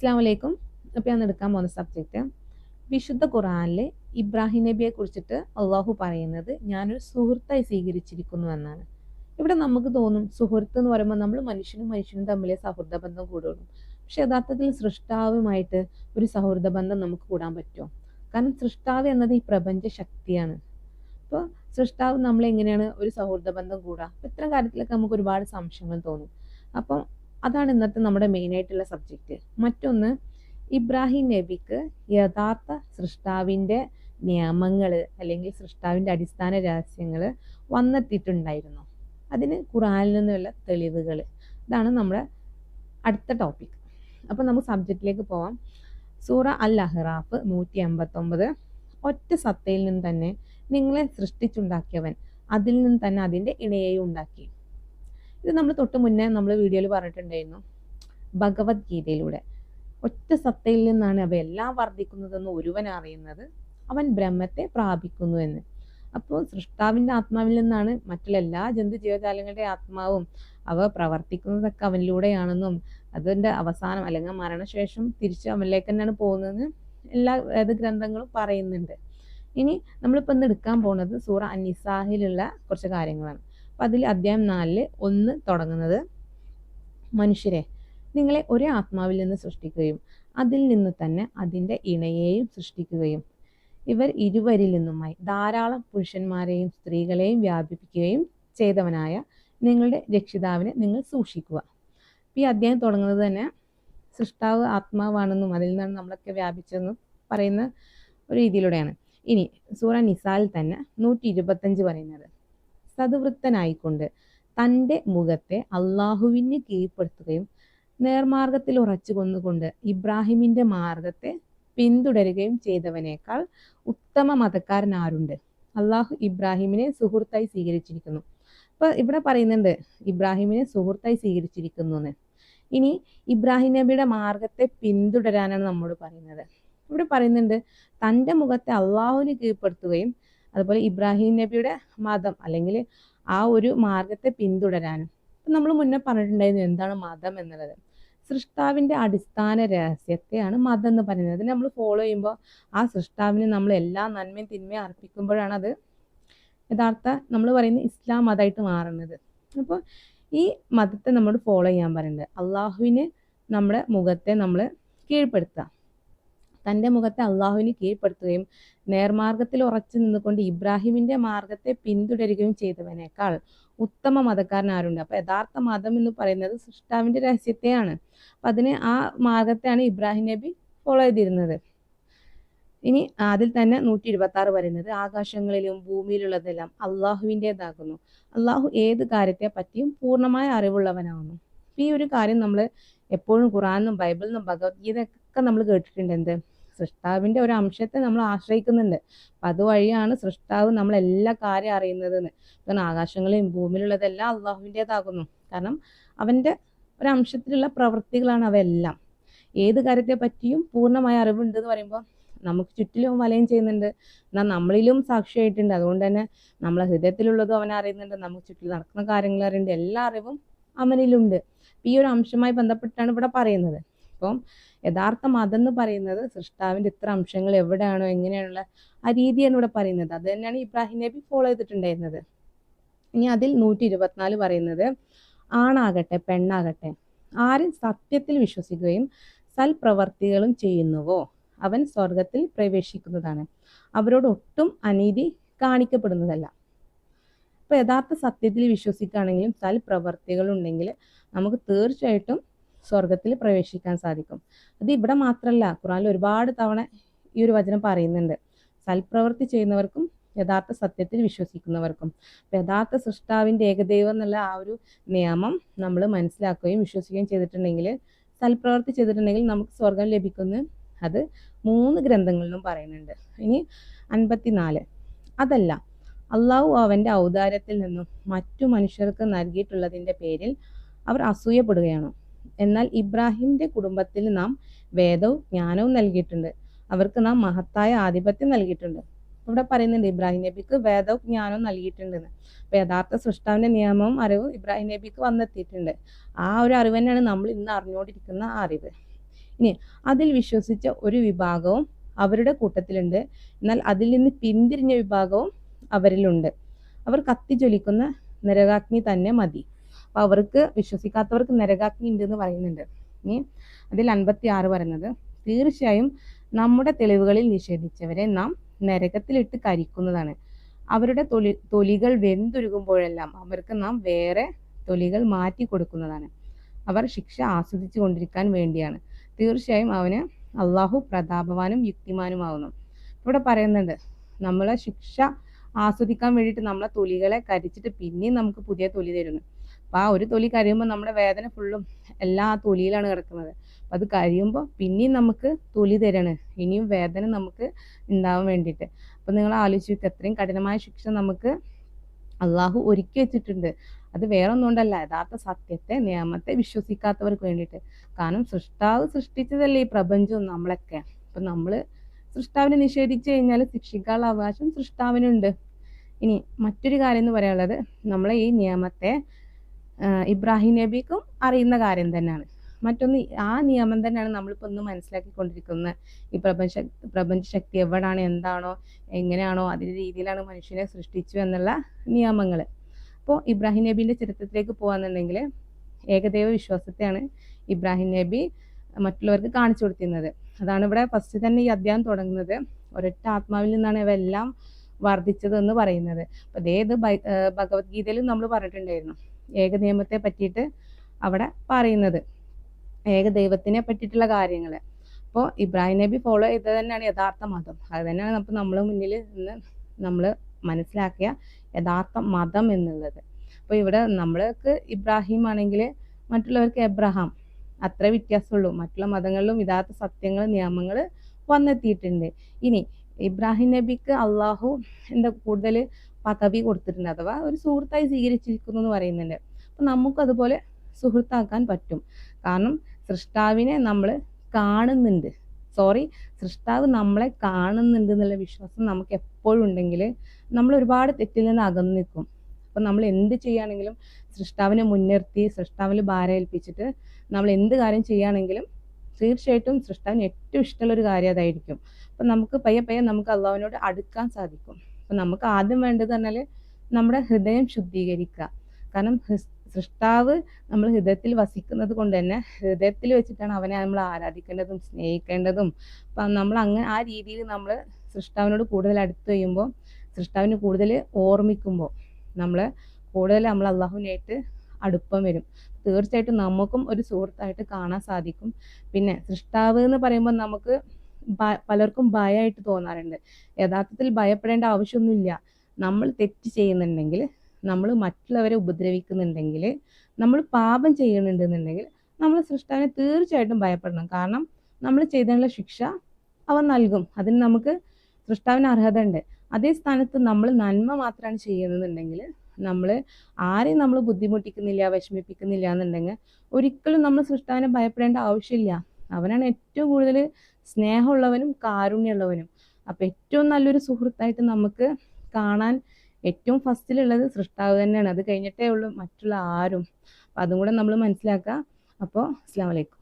അസ്സാം വലൈക്കും. അപ്പോൾ ഞാൻ എടുക്കാൻ പോകുന്ന സബ്ജക്റ്റ് വിശുദ്ധ ഖുർആനിൽ ഇബ്രാഹിം നബിയെ കുറിച്ചിട്ട് അള്ളാഹു പറയുന്നത് ഞാനൊരു സുഹൃത്തായി സ്വീകരിച്ചിരിക്കുന്നു എന്നാണ്. ഇവിടെ നമുക്ക് തോന്നും സുഹൃത്ത് എന്ന് പറയുമ്പോൾ നമ്മൾ മനുഷ്യനും തമ്മിലെ സൗഹൃദ ബന്ധം കൂടുള്ളൂ. പക്ഷെ യഥാർത്ഥത്തിൽ സൃഷ്ടാവുമായിട്ട് ഒരു സൗഹൃദ ബന്ധം നമുക്ക് കൂടാൻ പറ്റുമോ? കാരണം സൃഷ്ടാവ് എന്നത് ഈ പ്രപഞ്ച ശക്തിയാണ്. അപ്പോൾ സൃഷ്ടാവ് നമ്മൾ എങ്ങനെയാണ് ഒരു സൗഹൃദ ബന്ധം കൂടുക? ഇത്തരം കാര്യത്തിലൊക്കെ നമുക്ക് ഒരുപാട് സംശയങ്ങൾ തോന്നും. അപ്പം അതാണ് ഇന്നത്തെ നമ്മുടെ മെയിൻ ആയിട്ടുള്ള സബ്ജക്റ്റ്. മറ്റൊന്ന്, ഇബ്രാഹിം നബിക്ക് യഥാർത്ഥ സൃഷ്ടാവിൻ്റെ നിയമങ്ങൾ അല്ലെങ്കിൽ സൃഷ്ടാവിൻ്റെ അടിസ്ഥാന രഹസ്യങ്ങൾ വന്നെത്തിയിട്ടുണ്ടായിരുന്നു. അതിന് ഖുർആനിൽ നിന്നുള്ള തെളിവുകൾ. ഇതാണ് നമ്മുടെ അടുത്ത ടോപ്പിക്. അപ്പം നമുക്ക് സബ്ജക്റ്റിലേക്ക് പോവാം. സൂറ അൽ അഹ്റാഫ് 189. ഒറ്റ സത്തയിൽ നിന്ന് തന്നെ നിങ്ങളെ സൃഷ്ടിച്ചുണ്ടാക്കിയവൻ അതിൽ നിന്ന് തന്നെ അതിൻ്റെ ഇണയെയും ഉണ്ടാക്കി. ഇത് നമ്മൾ തൊട്ട് മുന്നേ നമ്മൾ വീഡിയോയിൽ പറഞ്ഞിട്ടുണ്ടായിരുന്നു. ഭഗവത്ഗീതയിലൂടെ ഒറ്റ സത്തയിൽ നിന്നാണ് അവയെല്ലാം വർദ്ധിക്കുന്നതെന്ന് ഒരുവൻ അറിയുന്നത് അവൻ ബ്രഹ്മത്തെ പ്രാപിക്കുന്നു എന്ന്. അപ്പോൾ സൃഷ്ടാവിൻ്റെ ആത്മാവിൽ നിന്നാണ് മറ്റുള്ള എല്ലാ ജന്തു ജീവജാലങ്ങളുടെ ആത്മാവും അവ പ്രവർത്തിക്കുന്നതൊക്കെ അവനിലൂടെയാണെന്നും അതിൻ്റെ അവസാനം അല്ലെങ്കിൽ മരണശേഷം തിരിച്ച് അവനിലേക്ക് തന്നെയാണ് പോകുന്നതെന്ന് എല്ലാ വേദഗ്രന്ഥങ്ങളും പറയുന്നുണ്ട്. ഇനി നമ്മളിപ്പോൾ ഇന്ന് എടുക്കാൻ പോകുന്നത് സൂറ അൻ-നിസാഹിലുള്ള കുറച്ച് കാര്യങ്ങളാണ്. അപ്പം അതിൽ അധ്യായം 4 1 തുടങ്ങുന്നത്, മനുഷ്യരെ, നിങ്ങളെ ഒരേ ആത്മാവിൽ നിന്ന് സൃഷ്ടിക്കുകയും അതിൽ നിന്ന് തന്നെ അതിൻ്റെ ഇണയെയും സൃഷ്ടിക്കുകയും ഇവർ ഇരുവരിൽ നിന്നുമായി ധാരാളം പുരുഷന്മാരെയും സ്ത്രീകളെയും വ്യാപിപ്പിക്കുകയും ചെയ്തവനായ നിങ്ങളുടെ രക്ഷിതാവിനെ നിങ്ങൾ സൂക്ഷിക്കുക. ഈ അധ്യായം തുടങ്ങുന്നത് തന്നെ സൃഷ്ടാവ് ആത്മാവാണെന്നും അതിൽ നിന്നാണ് നമ്മളൊക്കെ വ്യാപിച്ചതെന്നും പറയുന്ന ഒരു രീതിയിലൂടെയാണ്. ഇനി സൂറ നിസായിൽ തന്നെ 125 പറയുന്നത്, സദ്വൃത്തനായിക്കൊണ്ട് തൻ്റെ മുഖത്തെ അള്ളാഹുവിന് കീഴ്പ്പെടുത്തുകയും നേർമാർഗത്തിൽ ഉറച്ചു കൊന്നുകൊണ്ട് ഇബ്രാഹിമിൻ്റെ മാർഗത്തെ പിന്തുടരുകയും ചെയ്തവനേക്കാൾ ഉത്തമ മതക്കാരൻ ആരുണ്ട്? അള്ളാഹു ഇബ്രാഹിമിനെ സുഹൃത്തായി സ്വീകരിച്ചിരിക്കുന്നു. അപ്പോൾ ഇവിടെ പറയുന്നുണ്ട് ഇബ്രാഹിമിനെ സുഹൃത്തായി സ്വീകരിച്ചിരിക്കുന്നു എന്ന്. ഇനി ഇബ്രാഹിം നബിയുടെ മാർഗത്തെ പിന്തുടരാനാണ് നമ്മോട് പറയുന്നത്. ഇവിടെ പറയുന്നുണ്ട് തൻ്റെ മുഖത്തെ അള്ളാഹുവിന് കീഴ്പ്പെടുത്തുകയും അതുപോലെ ഇബ്രാഹിം നബിയുടെ മതം അല്ലെങ്കിൽ ആ ഒരു മാർഗത്തെ പിന്തുടരാനും. നമ്മൾ മുന്നേ പറഞ്ഞിട്ടുണ്ടായിരുന്നു എന്താണ് മതം എന്നുള്ളത്. സൃഷ്ടാവിൻ്റെ അടിസ്ഥാന രഹസ്യത്തെയാണ് മതം എന്ന് പറയുന്നത്. അതിന് നമ്മൾ ഫോളോ ചെയ്യുമ്പോൾ ആ സൃഷ്ടാവിന് നമ്മൾ എല്ലാ നന്മയും തിന്മയും അർപ്പിക്കുമ്പോഴാണ് അത് യഥാർത്ഥ നമ്മൾ പറയുന്ന ഇസ്ലാം മതമായിട്ട് മാറുന്നത്. അപ്പോൾ ഈ മതത്തെ നമ്മൾ ഫോളോ ചെയ്യാൻ പറയുന്നത് അള്ളാഹുവിന് നമ്മുടെ മുഖത്തെ നമ്മൾ കീഴ്പ്പെടുത്തുക. തൻ്റെ മുഖത്തെ അള്ളാഹുവിന് കീഴ്പ്പെടുത്തുകയും നേർമാർഗത്തിൽ ഉറച്ചു നിന്നുകൊണ്ട് ഇബ്രാഹിമിൻ്റെ മാർഗത്തെ പിന്തുടരുകയും ചെയ്തവനേക്കാൾ ഉത്തമ മതക്കാരൻ ആരുണ്ട്? അപ്പോൾ യഥാർത്ഥ മതം എന്ന് പറയുന്നത് സൃഷ്ടാവിൻ്റെ രഹസ്യത്തെയാണ്. അപ്പം അതിന് ആ മാർഗത്തെയാണ് ഇബ്രാഹിം നബി ഫോളോ ചെയ്തിരുന്നത്. ഇനി അതിൽ തന്നെ 126 പറയുന്നത്, ആകാശങ്ങളിലും ഭൂമിയിലുള്ളതെല്ലാം അള്ളാഹുവിൻ്റെതാകുന്നു. അള്ളാഹു ഏത് കാര്യത്തെ പറ്റിയും പൂർണ്ണമായ അറിവുള്ളവനാകുന്നു. ഈ ഒരു കാര്യം നമ്മൾ എപ്പോഴും ഖുറാനിലും ബൈബിളിലും ഭഗവത്ഗീതയൊക്കെ നമ്മൾ കേട്ടിട്ടുണ്ട്. എന്ത്? സൃഷ്ടാവിൻ്റെ ഒരു അംശത്തെ നമ്മൾ ആശ്രയിക്കുന്നുണ്ട്. അപ്പം അതുവഴിയാണ് സൃഷ്ടാവ് നമ്മളെല്ലാ കാര്യം അറിയുന്നതെന്ന്. കാരണം ആകാശങ്ങളിലും ഭൂമിയിലുള്ളതെല്ലാം അള്ളാഹുവിൻ്റെതാകുന്നു. കാരണം അവൻ്റെ ഒരംശത്തിലുള്ള പ്രവൃത്തികളാണ് അവയെല്ലാം. ഏത് കാര്യത്തെ പറ്റിയും പൂർണ്ണമായ അറിവുണ്ട് എന്ന് പറയുമ്പോൾ നമുക്ക് ചുറ്റിലും വലയം ചെയ്യുന്നുണ്ട്, എന്നാൽ നമ്മളിലും സാക്ഷിയായിട്ടുണ്ട്. അതുകൊണ്ട് തന്നെ നമ്മളെ ഹൃദയത്തിലുള്ളതും അവൻ അറിയുന്നുണ്ട്, നമുക്ക് ചുറ്റിലും നടക്കുന്ന കാര്യങ്ങൾ അറിയുന്നുണ്ട്, എല്ലാ അറിവും അവനിലുണ്ട്. ഈ ഒരു അംശവുമായി ബന്ധപ്പെട്ടാണ് ഇവിടെ പറയുന്നത്. അപ്പം യഥാർത്ഥ മതം എന്ന് പറയുന്നത് സൃഷ്ടാവിൻ്റെ ഇത്ര അംശങ്ങൾ എവിടെയാണോ എങ്ങനെയാണുള്ള ആ രീതിയാണ് ഇവിടെ പറയുന്നത്. അത് തന്നെയാണ് ഇബ്രാഹിം നബി ഫോളോ ചെയ്തിട്ടുണ്ടായിരുന്നത്. ഇനി അതിൽ 124 പറയുന്നത്, ആണാകട്ടെ പെണ്ണാകട്ടെ ആരും സത്യത്തിൽ വിശ്വസിക്കുകയും സൽപ്രവർത്തികളും ചെയ്യുന്നുവോ അവൻ സ്വർഗത്തിൽ പ്രവേശിക്കുന്നതാണ്, അവരോട് ഒട്ടും അനീതി കാണിക്കപ്പെടുന്നതല്ല. അപ്പോൾ യഥാർത്ഥ സത്യത്തിൽ വിശ്വസിക്കുകയാണെങ്കിലും സൽപ്രവർത്തികളുണ്ടെങ്കിൽ നമുക്ക് തീർച്ചയായിട്ടും സ്വർഗത്തിൽ പ്രവേശിക്കാൻ സാധിക്കും. അത് ഇവിടെ മാത്രമല്ല, ഖുർആനിൽ ഒരുപാട് തവണ ഈ ഒരു വചനം പറയുന്നുണ്ട്. സൽപ്രവൃത്തി ചെയ്യുന്നവർക്കും യഥാർത്ഥ സത്യത്തിൽ വിശ്വസിക്കുന്നവർക്കും. അപ്പോൾ യഥാർത്ഥ സൃഷ്ടാവിൻ്റെ ഏകദൈവം എന്നുള്ള ആ ഒരു നിയമം നമ്മൾ മനസ്സിലാക്കുകയും വിശ്വസിക്കുകയും ചെയ്തിട്ടുണ്ടെങ്കിൽ, സൽപ്രവൃത്തി ചെയ്തിട്ടുണ്ടെങ്കിൽ നമുക്ക് സ്വർഗം ലഭിക്കുന്നു. അത് 3 ഗ്രന്ഥങ്ങളിലും പറയുന്നുണ്ട്. ഇനി 54, അതല്ല അള്ളാഹു അവൻ്റെ ഔദാര്യത്തിൽ നിന്നും മറ്റു മനുഷ്യർക്ക് നൽകിയിട്ടുള്ളതിൻ്റെ പേരിൽ അവർ അസൂയപ്പെടുകയാണോ? എന്നാൽ ഇബ്രാഹിമിൻ്റെ കുടുംബത്തിൽ നാം വേദവും ജ്ഞാനവും നൽകിയിട്ടുണ്ട്, അവർക്ക് നാം മഹത്തായ ആധിപത്യം നൽകിയിട്ടുണ്ട്. ഇവിടെ പറയുന്നുണ്ട് ഇബ്രാഹിം നബിക്ക് വേദവും ജ്ഞാനവും നൽകിയിട്ടുണ്ടെന്ന്. അപ്പോൾ യഥാർത്ഥ സൃഷ്ടാവിൻ്റെ നിയമവും അറിവും ഇബ്രാഹിം നബിക്ക് വന്നെത്തിയിട്ടുണ്ട്. ആ ഒരു അറിവ് തന്നെയാണ് നമ്മൾ ഇന്ന് അറിഞ്ഞുകൊണ്ടിരിക്കുന്ന അറിവ്. ഇനി അതിൽ വിശ്വസിച്ച ഒരു വിഭാഗവും അവരുടെ കൂട്ടത്തിലുണ്ട്, എന്നാൽ അതിൽ നിന്ന് പിന്തിരിഞ്ഞ വിഭാഗവും അവരിലുണ്ട്. അവർ കത്തിജ്വലിക്കുന്ന നരകാഗ്നി തന്നെ മതി. അപ്പൊ അവർക്ക് വിശ്വസിക്കാത്തവർക്ക് നരകാഗ്നി ഉണ്ട് എന്ന് പറയുന്നുണ്ട്. ഇനി അതിൽ 56 പറയുന്നത്, തീർച്ചയായും നമ്മുടെ തെളിവുകളിൽ നിഷേധിച്ചവരെ നാം നരകത്തിലിട്ട് കരിക്കുന്നതാണ്. അവരുടെ തൊലികൾ വെന്തുരുകുമ്പോഴെല്ലാം അവർക്ക് നാം വേറെ തൊലികൾ മാറ്റി കൊടുക്കുന്നതാണ്. അവർ ശിക്ഷ ആസ്വദിച്ചു കൊണ്ടിരിക്കാൻ വേണ്ടിയാണ്. തീർച്ചയായും അവന് അള്ളാഹു പ്രതാപവാനും യുക്തിമാനുമാവുന്നു. ഇവിടെ പറയുന്നുണ്ട്, നമ്മളെ ശിക്ഷ ആസ്വദിക്കാൻ വേണ്ടിയിട്ട് നമ്മളെ തൊലികളെ കരിച്ചിട്ട് പിന്നെയും നമുക്ക് പുതിയ തൊലി തരുന്നു. അപ്പൊ ആ ഒരു തൊലി കരിയുമ്പോൾ നമ്മുടെ വേദന ഫുള്ളും എല്ലാ ആ തൊലിയിലാണ് കിടക്കുന്നത്. അപ്പൊ അത് കരിയുമ്പോൾ പിന്നെയും നമുക്ക് തൊലി തരാണ്, ഇനിയും വേദന നമുക്ക് ഉണ്ടാവാൻ വേണ്ടിയിട്ട്. അപ്പൊ നിങ്ങൾ ആലോചിച്ച് എത്രയും കഠിനമായ ശിക്ഷ നമുക്ക് അള്ളാഹു ഒരുക്കി വെച്ചിട്ടുണ്ട്. അത് വേറെ ഒന്നുകൊണ്ടല്ല, യഥാർത്ഥ സത്യത്തെ നിയമത്തെ വിശ്വസിക്കാത്തവർക്ക് വേണ്ടിയിട്ട്. കാരണം സൃഷ്ടാവ് സൃഷ്ടിച്ചതല്ലേ ഈ പ്രപഞ്ചവും നമ്മളൊക്കെ. അപ്പൊ നമ്മള് സൃഷ്ടാവിനെ നിഷേധിച്ചു കഴിഞ്ഞാൽ ശിക്ഷിക്കാനുള്ള അവകാശം സൃഷ്ടാവിനുണ്ട്. ഇനി മറ്റൊരു കാര്യം എന്ന് പറയാനുള്ളത്, നമ്മളെ ഈ നിയമത്തെ ഇബ്രാഹിം നബിക്കും അറിയുന്ന കാര്യം തന്നെയാണ്. മറ്റൊന്ന്, ആ നിയമം തന്നെയാണ് നമ്മളിപ്പോൾ ഒന്ന് മനസ്സിലാക്കിക്കൊണ്ടിരിക്കുന്നത്. ഈ പ്രപഞ്ചശക്തി എവിടാണ്, എന്താണോ, എങ്ങനെയാണോ അതിൻ്റെ രീതിയിലാണ് മനുഷ്യനെ സൃഷ്ടിച്ചു എന്നുള്ള നിയമങ്ങൾ. അപ്പോൾ ഇബ്രാഹിം നബീൻ്റെ ചരിത്രത്തിലേക്ക് പോകാന്നുണ്ടെങ്കിൽ, ഏകദൈവ വിശ്വാസത്തെയാണ് ഇബ്രാഹിം നബി മറ്റുള്ളവർക്ക് കാണിച്ചു കൊടുത്തിരുന്നത്. അതാണ് ഇവിടെ ഫസ്റ്റ് തന്നെ ഈ അധ്യായം തുടങ്ങുന്നത്. ഒരൊറ്റ ആത്മാവിൽ നിന്നാണ് ഇവയെല്ലാം വർദ്ധിച്ചത് എന്ന് പറയുന്നത്. അപ്പൊ അതേത് ഭഗവത്ഗീതയിലും നമ്മൾ പറഞ്ഞിട്ടുണ്ടായിരുന്നു ഏകനിയമത്തെ പറ്റിയിട്ട് അവിടെ പറയുന്നത്, ഏകദൈവത്തിനെ പറ്റിയിട്ടുള്ള കാര്യങ്ങൾ. അപ്പോൾ ഇബ്രാഹിം നബി ഫോളോ ചെയ്തത് തന്നെയാണ് യഥാർത്ഥ മതം. അത് തന്നെയാണ് നമുക്ക് നമ്മളെ മുന്നിൽ നിന്ന് നമ്മൾ മനസ്സിലാക്കിയ യഥാർത്ഥ മതം എന്നുള്ളത്. അപ്പോൾ ഇവിടെ നമ്മൾക്ക് ഇബ്രാഹിം ആണെങ്കിൽ മറ്റുള്ളവർക്ക് എബ്രഹാം, അത്ര വ്യത്യാസമുള്ളൂ. മറ്റുള്ള മതങ്ങളിലും യഥാർത്ഥ സത്യങ്ങൾ, നിയമങ്ങൾ വന്നെത്തിയിട്ടുണ്ട്. ഇനി ഇബ്രാഹിം നബിക്ക് അള്ളാഹു എന്താ കൂടുതൽ പദവി കൊടുത്തിട്ടുണ്ട്, അഥവാ ഒരു സുഹൃത്തായി സ്വീകരിച്ചിരിക്കുന്നു എന്ന് പറയുന്നുണ്ട്. അപ്പം നമുക്ക് അതുപോലെ സുഹൃത്താക്കാൻ പറ്റും. കാരണം സൃഷ്ടാവിനെ നമ്മൾ കാണുന്നുണ്ട്, സൃഷ്ടാവ് നമ്മളെ കാണുന്നുണ്ട് എന്നുള്ള വിശ്വാസം നമുക്ക് എപ്പോഴും ഉണ്ടെങ്കിൽ നമ്മൾ ഒരുപാട് തെറ്റിൽ നിന്ന് അകന്നു നിൽക്കും. അപ്പം നമ്മൾ എന്ത് ചെയ്യുകയാണെങ്കിലും സൃഷ്ടാവിനെ മുൻനിർത്തി സൃഷ്ടാവിൽ ഭാരം ഏൽപ്പിച്ചിട്ട് നമ്മൾ എന്ത് കാര്യം ചെയ്യുകയാണെങ്കിലും തീർച്ചയായിട്ടും സൃഷ്ടാവിന് ഏറ്റവും ഇഷ്ടമുള്ള ഒരു കാര്യം അതായിരിക്കും. അപ്പം നമുക്ക് പയ്യെ നമുക്ക് അള്ളാഹുവിനോട് അടുക്കാൻ സാധിക്കും. അപ്പം നമുക്ക് ആദ്യം വേണ്ടത് പറഞ്ഞാൽ നമ്മുടെ ഹൃദയം ശുദ്ധീകരിക്കുക. കാരണം സൃഷ്ടാവ് നമ്മൾ ഹൃദയത്തിൽ വസിക്കുന്നത് കൊണ്ട് തന്നെ ഹൃദയത്തിൽ വെച്ചിട്ടാണ് അവനെ നമ്മൾ ആരാധിക്കേണ്ടതും സ്നേഹിക്കേണ്ടതും. അപ്പം നമ്മൾ അങ്ങനെ ആ രീതിയിൽ നമ്മൾ സൃഷ്ടാവിനോട് കൂടുതൽ അടുത്ത് കഴിയുമ്പോൾ, സൃഷ്ടാവിന് കൂടുതൽ ഓർമ്മിക്കുമ്പോൾ നമ്മൾ അള്ളാഹുവിനായിട്ട് അടുപ്പം വരും. തീർച്ചയായിട്ടും നമുക്കും ഒരു സുഹൃത്തായിട്ട് കാണാൻ സാധിക്കും. പിന്നെ സൃഷ്ടാവ് എന്ന് പറയുമ്പോൾ നമുക്ക് പലർക്കും ഭയമായിട്ട് തോന്നാറുണ്ട്. യഥാർത്ഥത്തിൽ ഭയപ്പെടേണ്ട ആവശ്യമൊന്നുമില്ല. നമ്മൾ തെറ്റ് ചെയ്യുന്നുണ്ടെങ്കിൽ, നമ്മൾ മറ്റുള്ളവരെ ഉപദ്രവിക്കുന്നുണ്ടെങ്കിൽ, നമ്മൾ പാപം ചെയ്യുന്നുണ്ടെന്നുണ്ടെങ്കിൽ നമ്മൾ സൃഷ്ടാവിനെ തീർച്ചയായിട്ടും ഭയപ്പെടണം. കാരണം നമ്മൾ ചെയ്തതിനുള്ള ശിക്ഷ അവൻ നൽകും. അതിന് നമുക്ക് സൃഷ്ടാവിന് അർഹത ഉണ്ട്. അതേ സ്ഥാനത്ത് നമ്മൾ നന്മ മാത്രമാണ് ചെയ്യുന്നുണ്ടെങ്കിൽ, നമ്മൾ ആരെയും നമ്മൾ ബുദ്ധിമുട്ടിക്കുന്നില്ല, വിഷമിപ്പിക്കുന്നില്ല എന്നുണ്ടെങ്കിൽ ഒരിക്കലും നമ്മൾ സൃഷ്ടാവിനെ ഭയപ്പെടേണ്ട ആവശ്യമില്ല. അവനാണ് ഏറ്റവും കൂടുതൽ സ്നേഹമുള്ളവനും കാരുണ്യമുള്ളവനും. അപ്പം ഏറ്റവും നല്ലൊരു സുഹൃത്തായിട്ട് നമുക്ക് കാണാൻ ഏറ്റവും ഫസ്റ്റിലുള്ളത് സൃഷ്ടാവ് തന്നെയാണ്. അത് കഴിഞ്ഞിട്ടേ ഉള്ളൂ മറ്റുള്ള ആരും. അപ്പം അതും കൂടെ നമ്മൾ മനസ്സിലാക്കുക. അപ്പോൾ അസ്സലാമു അലൈക്കും.